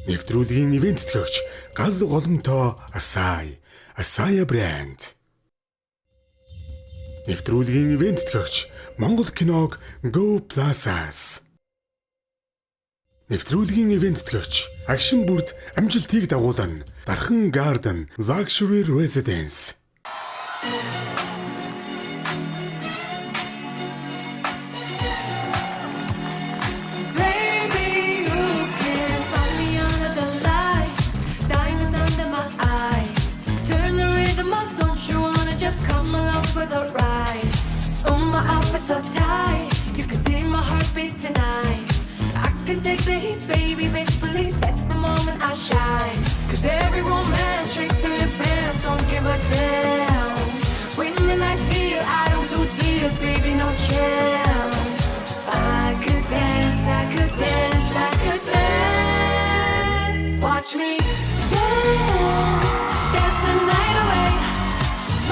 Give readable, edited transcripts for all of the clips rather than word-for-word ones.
Нэвтрүүлгийн ивент тэтгэгч гал голомтоо Asaya брэнд. Нэвтрүүлгийн ивент тэтгэгч Монгол киног Go Plus-аас. Нэвтрүүлгийн ивент тэтгэгч Агшин бүрд амжилтыг дагуулна. Дархан Garden Luxury Residence. So tight, you can see my heartbeat tonight. I can take the heat, baby, best believe that's the moment I shine. Cause every romance shakes in your pants, don't give a damn. When the night's here, I don't do tears, baby, no chance. I could dance, I could dance, I could dance. Watch me dance, dance the night away.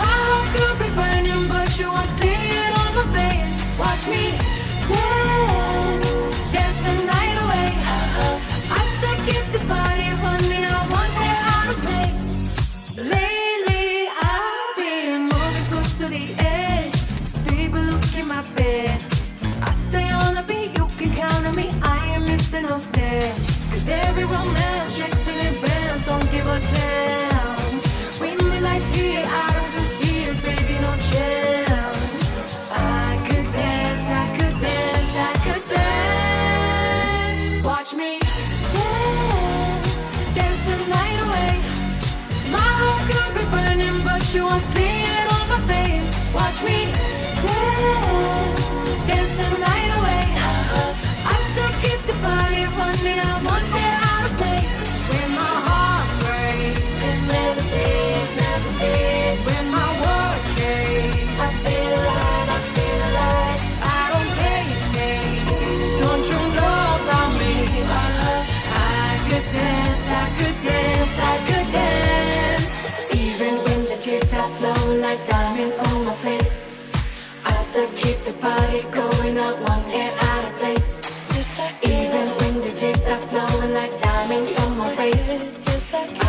My heart could be burning, but you won't see it on my face. Watch me dance, dance the night away. I said keep the body running, I want it out of place. Lately I've been moving close to the edge, stable looking my best. I stay on the beat, you can count on me, I ain't missing no steps. Cause every romance shakes and it bends, don't give a damn. When the night's here, I don't do tears, baby, no chance. Watch me dance, dance the night away. My heart could be burning, but you won't see it on my face. Watch me dance, dance the night away. I still keep the body running, I want it out of place. When my heart breaks, never see it, never see it. When my world shakes, I feel alive, I feel alive. I don't care, you say, don't you know about me? I could dance, I could dance, I could dance. Even when the tears are flowing like diamonds on my face, I still keep the body going, I want it out of place. Even when the tears are flowing like diamonds on my face,